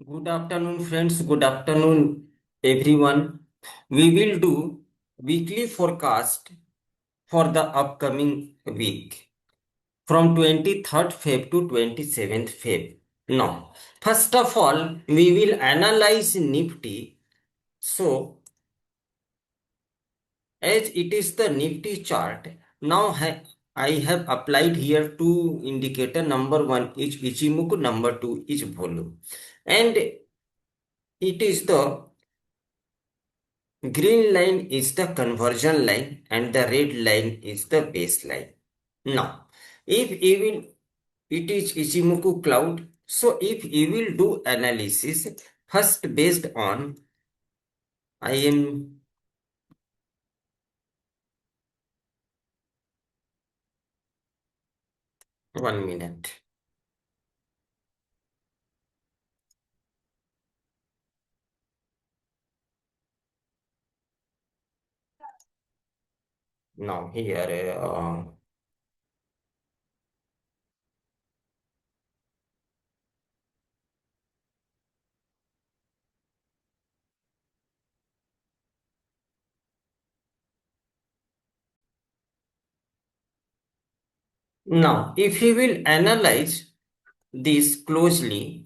Good afternoon, friends. Good afternoon, everyone. We will do weekly forecast for the upcoming week from 23rd Feb to 27th Feb. Now, first of all, we will analyze Nifty. So, as it is the Nifty chart, now I have applied here two indicator. Number one is Ichimoku, number two is volume. And it is the green line is the conversion line and the red line is the baseline. Now, if we will, it is Ichimoku cloud. So if we will do analysis first based on I am 1 minute. Now here now if we will analyze this closely,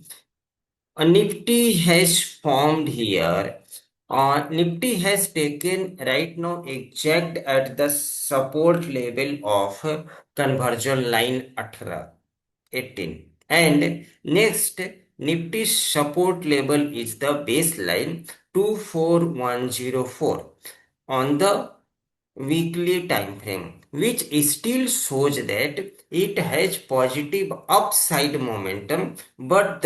a Nifty has formed here. Nifty has taken right now exact at the support level of conversion line 18. And next, Nifty's support level is the baseline 24104 on the weekly time frame, which still shows that it has positive upside momentum. But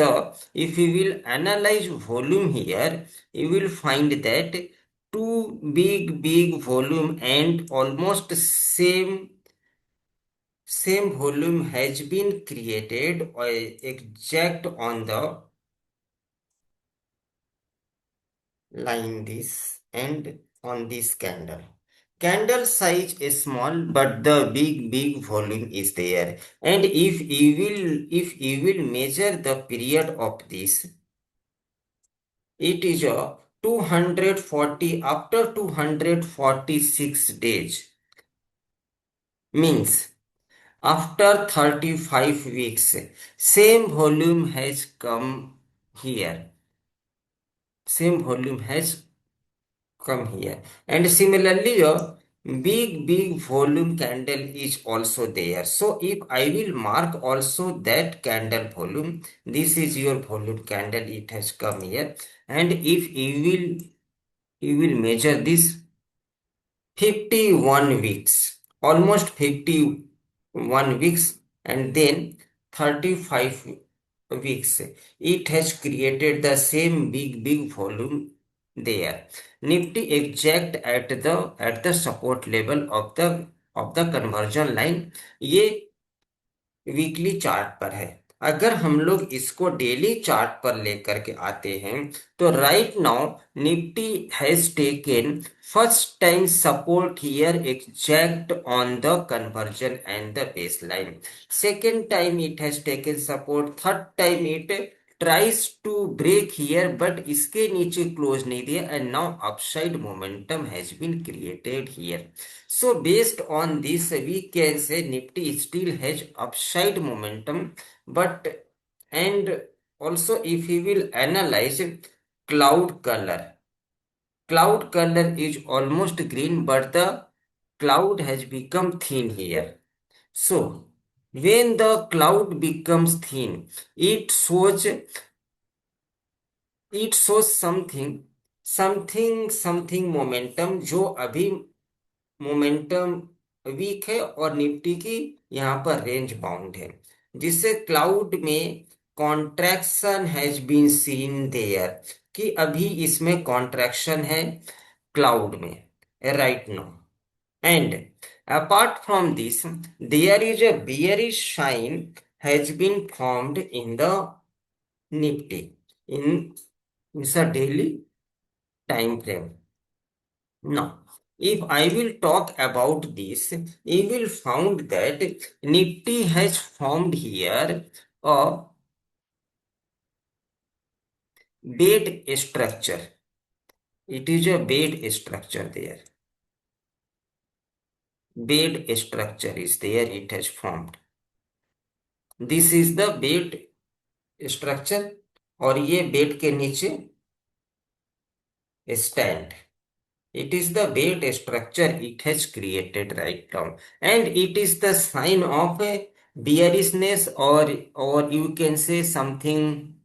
if we will analyze volume here, you will find that two big volume and almost same volume has been created exact on the line this and on this candle. Candle size is small, but the big volume is there. And if you will measure the period of this, it is a 240 after 246 days. Means after 35 weeks, same volume has come here. Same volume has come here, and similarly a big volume candle is also there. So if I will mark also that candle volume, this is your volume candle, it has come here. And if you will measure this 51 weeks, almost 51 weeks, and then 35 weeks, it has created the same big volume there. Nifty exact at the support level of the conversion line, ये weekly chart पर है। अगर हम लोग इसको daily chart पर लेकर के आते हैं तो right now Nifty has taken first time support here exact on the conversion and the base line. Second time it has taken support, third time it tries to break here but इसके नीचे close नहीं दिया and now upside momentum has been created here. So based on this, we can say Nifty still has upside momentum, but and also if we will analyze cloud color is almost green, but the cloud has become thin here. So when the cloud becomes thin, it shows something momentum जो अभी momentum week है और Nifty की यहाँ पर range bound है, जिससे cloud में contraction has been seen there, कि अभी इसमें कॉन्ट्रैक्शन है क्लाउड में right now. And apart from this there is a bearish sign has been formed in the nifty in a daily time frame. Now, if I will talk about this, you will found that Nifty has formed here a bed structure. It is a bed structure there. Bed structure is there, it has formed. This is the bed structure और ये bed के नीचे stand. It is the bed structure it has created right now, and it is the sign of a bearishness, or you can say something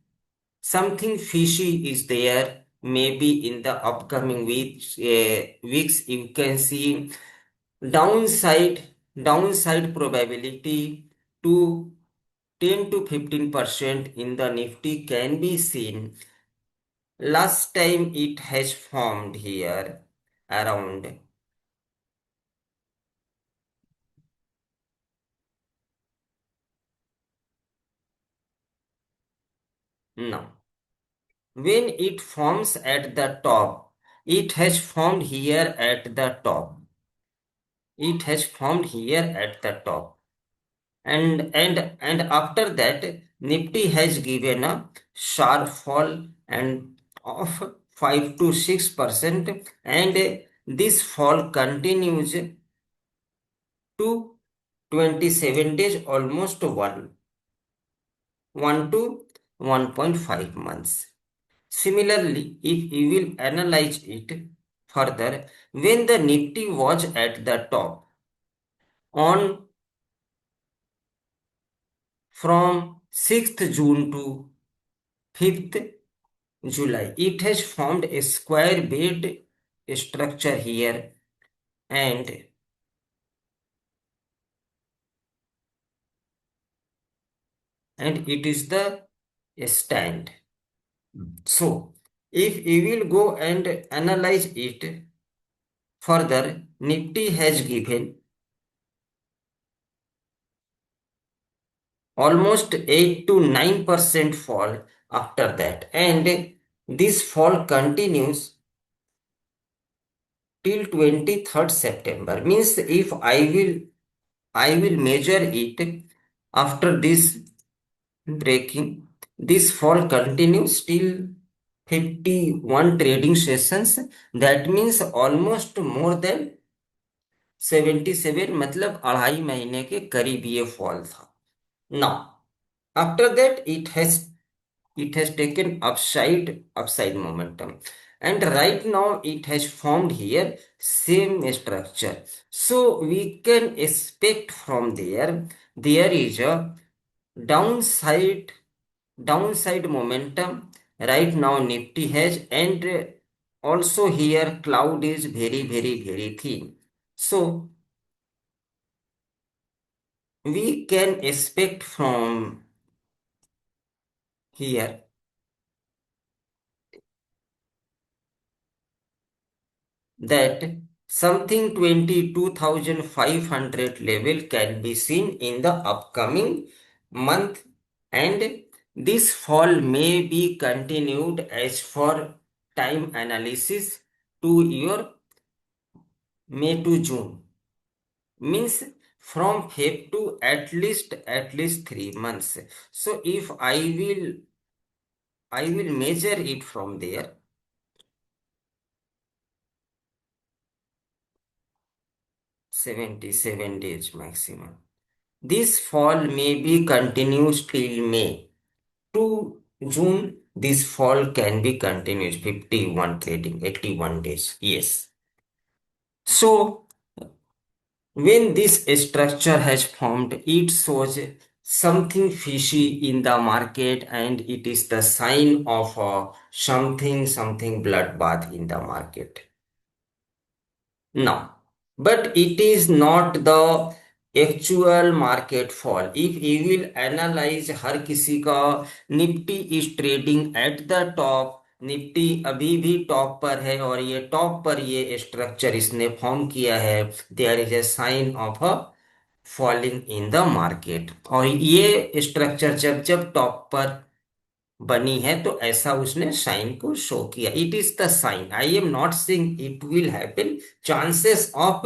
fishy is there. Maybe in the upcoming weeks you can see downside downside probability to 10 to 15% in the Nifty can be seen. Last time it has formed here around. Now, when it forms at the top, it has formed here at the top. It has formed here at the top. And after that, Nifty has given a sharp fall and of 5 to 6%, and this fall continues to 27 days, almost 1 to 1.5 months. Similarly, if you will analyze it further, when the Nifty was at the top on from 6th June to 5th July, it has formed a square bed structure here, and it is the stand. So, if you will go and analyze it further, Nifty has given almost 8 to 9% fall after that, and this fall continues till 23rd September. Means if I will measure it after this breaking, this fall continues till 51 trading sessions. That means almost more than 77, मतलब 2.5 महीने के करीब ये fall था. Now, after that, it has taken upside momentum, and right now it has formed here same structure. So we can expect from there is a downside downside momentum right now Nifty has, and also here cloud is very very very thin. So we can expect from here that something 22,500 level can be seen in the upcoming month, and this fall may be continued as for time analysis to your May to June, means from Feb to at least 3 months. So if I will measure it from there, 77 days maximum. This fall may be continuous till May. To June, this fall can be continuous 51 trading, 81 days. Yes. So, when this structure has formed, it shows something fishy in the market, and it is the sign of something bloodbath in the market. Now, but it is not the actual market fall. If you will analyze हर किसी का Nifty is trading at the top, Nifty अभी भी top पर है और ये top पर ये स्ट्रक्चर इसने फॉर्म किया है, there is a sign of a falling in the market. और ये स्ट्रक्चर जब जब टॉप पर बनी है तो ऐसा उसने साइन को शो किया. It is the sign. I am not saying it will happen, chances of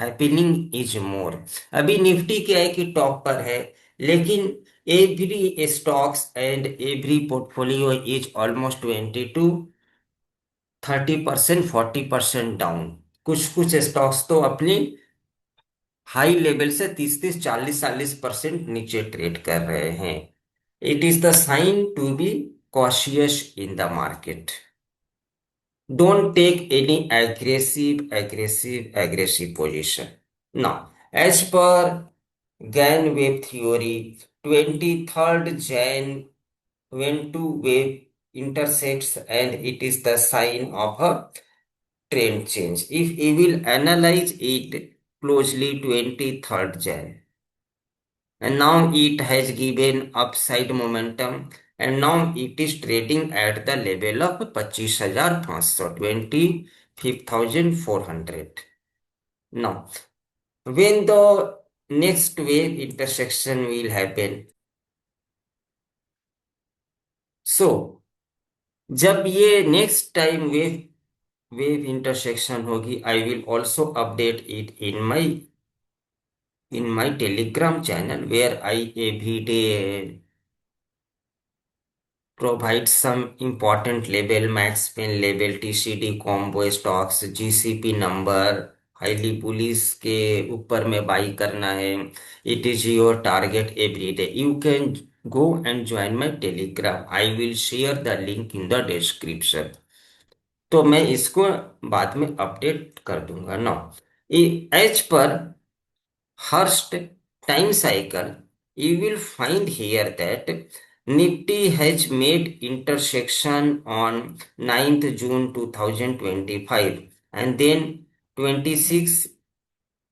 happening is more. अभी निफ्टी क्या है कि टॉप पर है, लेकिन every stocks and every portfolio is almost 20 to 30%, 40% down. कुछ कुछ स्टॉक्स तो अपनी हाई लेवल से 30-30, 40-40% नीचे ट्रेड कर रहे हैं। It is the sign to be cautious in the market. Don't take any aggressive position. Now, as per Gann wave theory, 23rd Jan when two wave intersects and it is the sign of a trend change. If we will analyze it closely, 23rd Jan, and now it has given upside momentum, and now it is trading at the level of 25,500, 25,400. Now, when the next wave intersection will happen, so जब ये next time wave intersection होगी, I will also update it in my telegram channel where I every day provide some important level, max pen level, TCD combo stocks, GCP number, highly bullish के ऊपर में by करना है। It is your target every day. You can go and join my Telegram, I will share the link in the description. तो मैं इसको बाद में अपडेट कर दूंगा ना। As per Hurst time cycle, you will find here that Nifty has made intersection on 9th June 2025, and then 26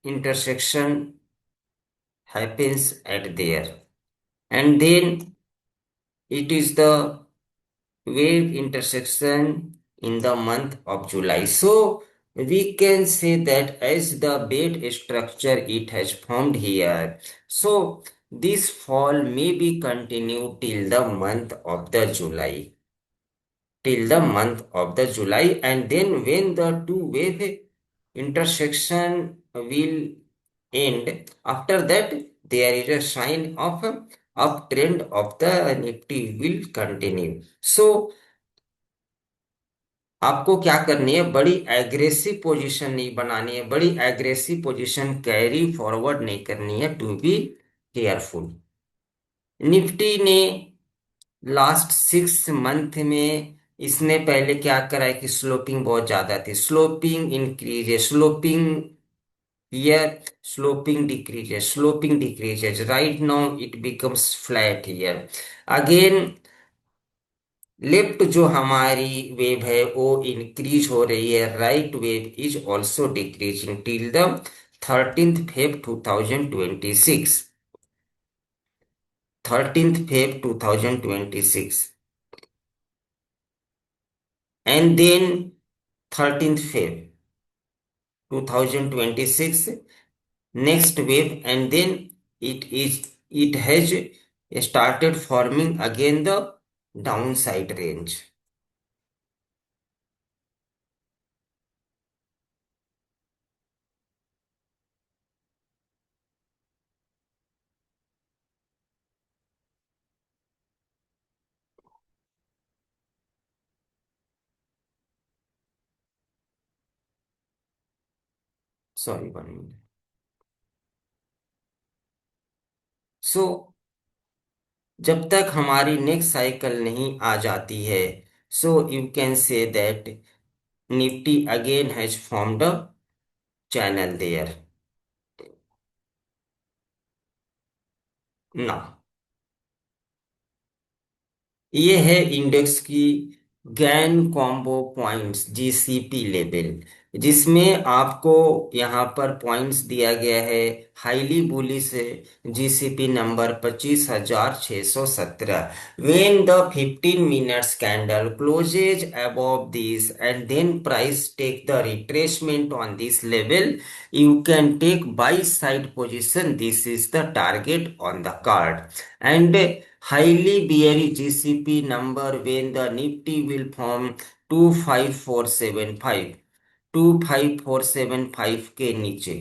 intersection happens at there, and then it is the wave intersection in the month of July. So we can say that as the bed structure it has formed here, so this fall may be continued till the month of the July, and then when the two wave intersection will end, after that there is a sign of uptrend of the Nifty will continue. So आपको क्या करनी है, बड़ी aggressive position नहीं बनानी है, बड़ी aggressive position carry forward नहीं करनी है, टू बी केयरफुल। निफ्टी ने लास्ट 6 मंथ में इसने पहले क्या करा है कि स्लोपिंग बहुत ज्यादा थी, स्लोपिंग इंक्रीज है, sloping here, sloping decreases, right now it becomes flat here again। Left जो हमारी वेव है वो इंक्रीज हो रही है, right wave is also decreasing till the 13th Feb 2026, 13th Feb 2026, and then 13th Feb 2026 next wave, and then it has started forming again the downside range। Sorry, 1 minute. So जब तक हमारी next cycle नहीं आ जाती है, so you can say that Nifty again has formed a channel there now. ये है index की Gann combo points GCP level, जिसमें आपको यहाँ पर पॉइंट्स दिया गया है। Highly bullish GCP number 25,617। When the 15 minutes candle closes above this and then price take the retracement on this level, you can take buy side position. This is the target on the card, and highly bearish GCP number when the Nifty will form 25475, 25475 के नीचे।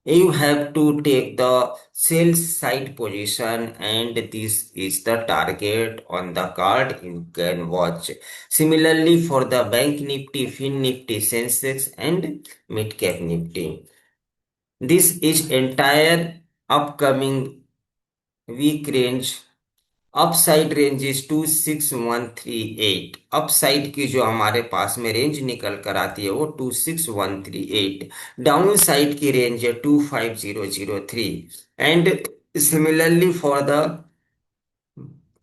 You have to take the sell side position, and this is the target on the card you can watch. Similarly, for the Bank Nifty, Fin Nifty, Sensex, and Mid Cap Nifty. This is entire upcoming week range. Upside range is 26138। Upside की जो हमारे पास में range निकल कर आती है वो 26138। Down side की रेंज है 25003। And similarly for the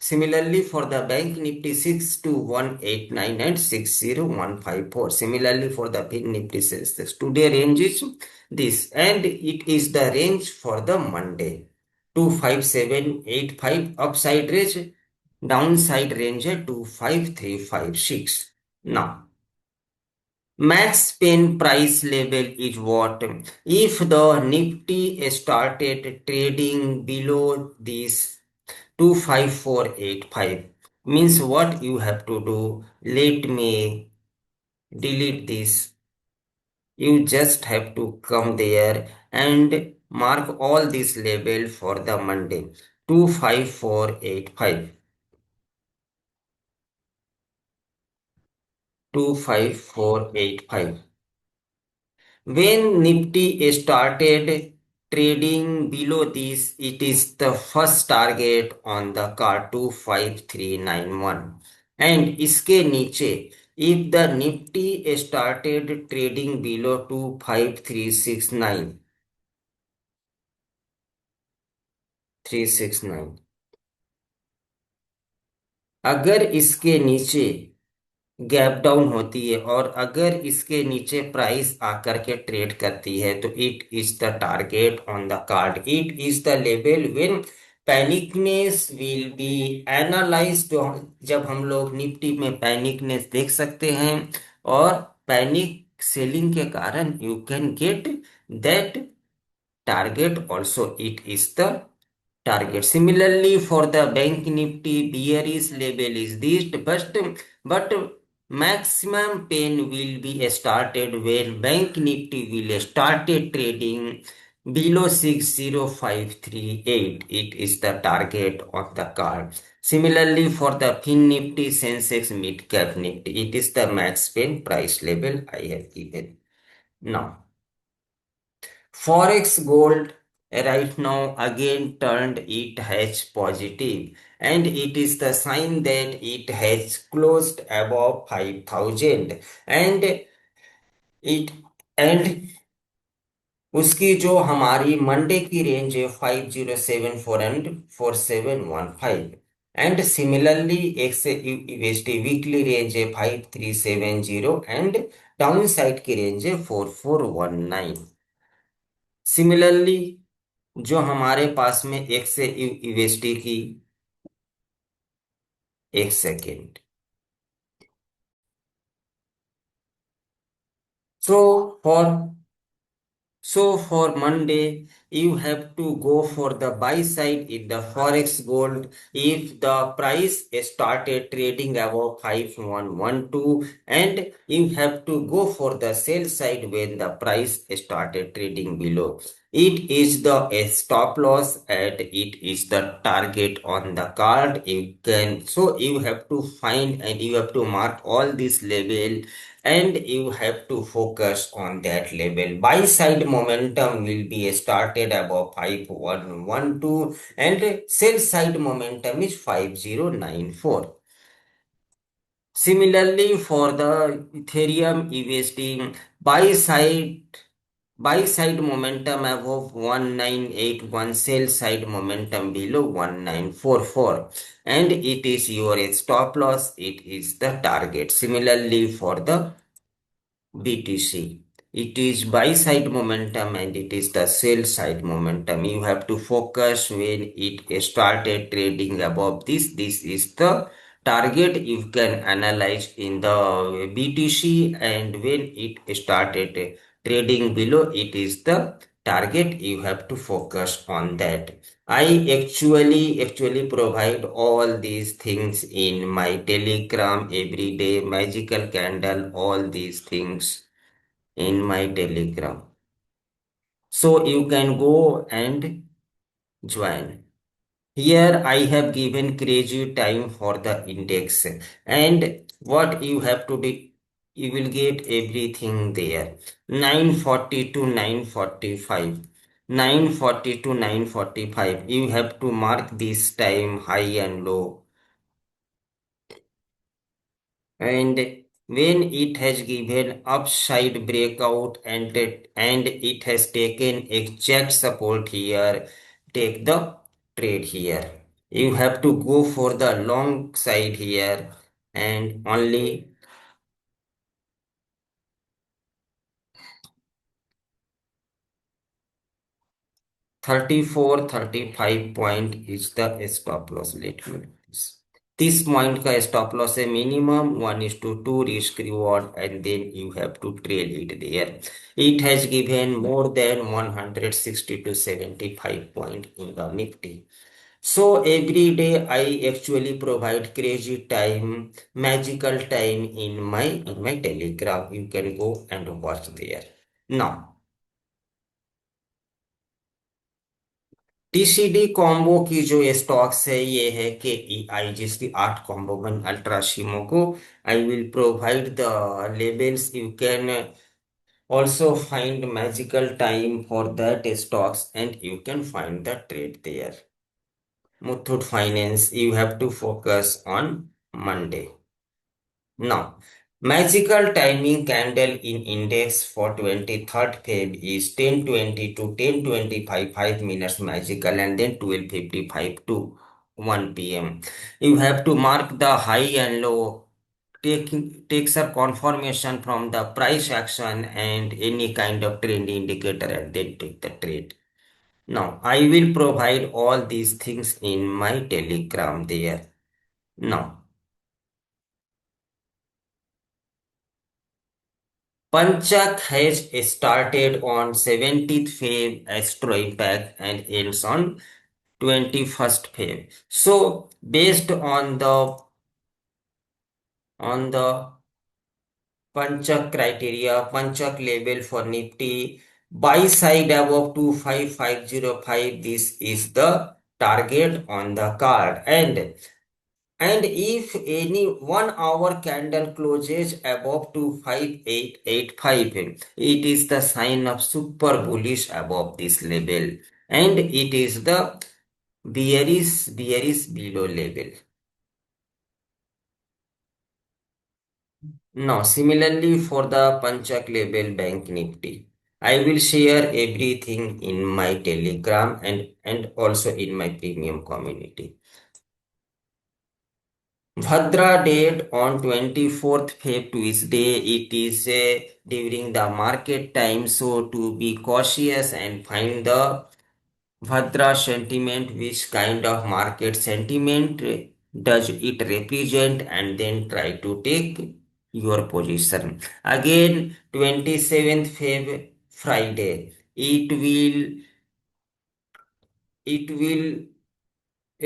Similarly, for the Bank Nifty 62189 and 60154. Similarly, for the Big Nifty sales, today range is this, and it is the range for the Monday 25785 upside range, downside range है 25356. Now, max pain price level is what? If the Nifty started trading below this 25485, means what you have to do, let me delete this. You just have to come there and mark all this label for the Monday 25485. 25485. When Nifty started trading below this, it is the first target on the car 25391. And इसके नीचे, if the Nifty started trading below 25369, 369, अगर इसके नीचे gap down होती है और अगर इसके नीचे प्राइस आकर के ट्रेड करती है तो it is the target on the card, it is the level when panicness will be analysed. जब हम लोग निफ्टी में पैनिकनेस देख सकते हैं और पैनिक सेलिंग के कारण you can get that target also, it is the target. Similarly, for the Bank Nifty, bearish level is this, but maximum pain will be started when Bank Nifty will started trading below 60538. It is the target on the card. Similarly, for the Fin Nifty, Sensex, Mid Cap Nifty, it is the max pain price level I have given. Now, Forex gold right now again turned it has positive, and it is the sign that it has closed above 5000, and it and उसकी जो हमारी Monday की range है 5074 and 4715। And similarly एक से USD weekly range है 5370 and down side की range है 4419। सिमिलरली जो हमारे पास में एक से यूएसडी की, एक second, so for So for Monday, you have to go for the buy side in the Forex gold. If the price started trading above 5112, and you have to go for the sell side when the price started trading below. It is the stop loss and it is the target on the card. So you have to find and you have to mark all this level, and you have to focus on that level. Buy side momentum will be started above 5112 and sell side momentum is 5094. Similarly, for the Ethereum USD, buy side buy side momentum above 1981, sell side momentum below 1944, and it is your stop loss, it is the target. Similarly, for the BTC. It is buy side momentum and it is the sell side momentum. You have to focus when it started trading above this. This is the target you can analyze in the BTC, and when it started trading below, it is the target you have to focus on that. I actually provide all these things in my Telegram every day, magical candle, all these things in my Telegram. So you can go and join. Here I have given crazy time for the index, and what you have to do, you will get everything there. 940 to 945. 940 to 945. You have to mark this time high and low. And when it has given upside breakout and it has taken exact support here, take the trade here. You have to go for the long side here and only 34 35 point is the stop loss. Let me do this. This point का stop loss है minimum 1:2 risk reward and then you have to trail it there. It has given more than 160 to 75 point in the Nifty. So every day I actually provide crazy time, magical time in my Telegram. You can go and watch there. Now TCD combo की जो stocks है ये है के आई जिसकी 8 combo 1 ultra शिमो को I will provide the labels you can also find magical time for that stocks and you can find the trade there. Muthoot Finance, you have to focus on Monday. Now, magical timing candle in index for 23rd Feb is 10:20 to 10:25, 5 minutes magical and then 12:55 to 1 p.m. You have to mark the high and low, takes a confirmation from the price action and any kind of trend indicator and then take the trade. Now, I will provide all these things in my Telegram there. Now, Panchak has started on 17th Feb Astro Impact and ends on 21st Feb. So based on the Panchak criteria, Panchak level for Nifty, buy side above 25505, this is the target on the card. And if any 1 hour candle closes above 25885, it is the sign of super bullish above this level. And it is the bearish below level. Now, similarly for the Panchak level Bank Nifty, I will share everything in my Telegram and also in my premium community. Bhadra date on 24th Feb Tuesday. It is during the market time, so to be cautious and find the Bhadra sentiment, which kind of market sentiment does it represent, and then try to take your position. Again, 27th Feb Friday. It will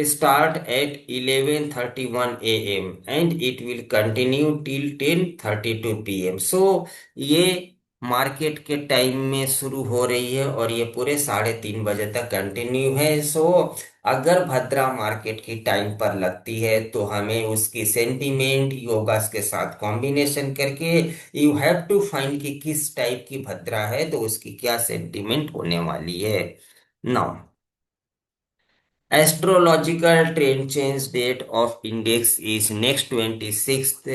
start at 11:31 a.m. and it will continue till 10:32 p.m. So ये market के time में शुरू हो रही है और ये पूरे 3:30 बजे तक कंटिन्यू है. सो अगर भद्रा मार्केट की टाइम पर लगती है तो हमें उसकी सेंटीमेंट योगास के साथ कॉम्बिनेशन करके यू हैव टू फाइंड कि किस टाइप की भद्रा है तो उसकी क्या सेंटीमेंट होने वाली है. Now astrological trend change date of index is next 26th,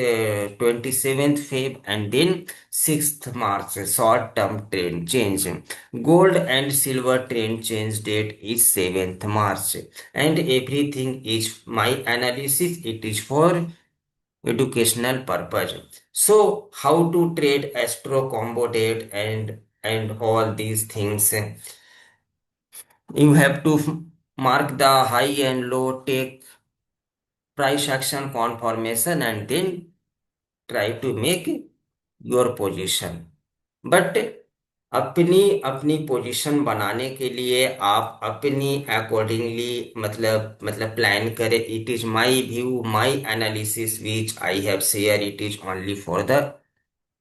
27th Feb and then 6th March, short term trend change. Gold and silver trend change date is 7th March. And everything is my analysis, it is for educational purpose. So how to trade astro combo date and all these things. You have to mark the high and low, take price action confirmation and then try to make your position. But अपनी अपनी position बनाने के लिए आप अपनी accordingly मतलब plan करें. It is my view, my analysis which I have share. It is only for the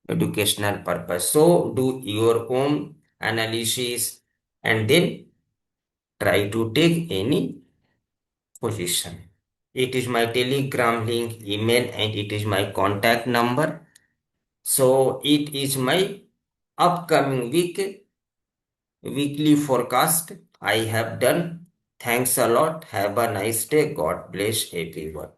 educational purpose. So do your own analysis and then try to take any position. It is my Telegram link, email, and it is my contact number. So it is my upcoming weekly forecast I have done. Thanks a lot. Have a nice day. God bless everyone.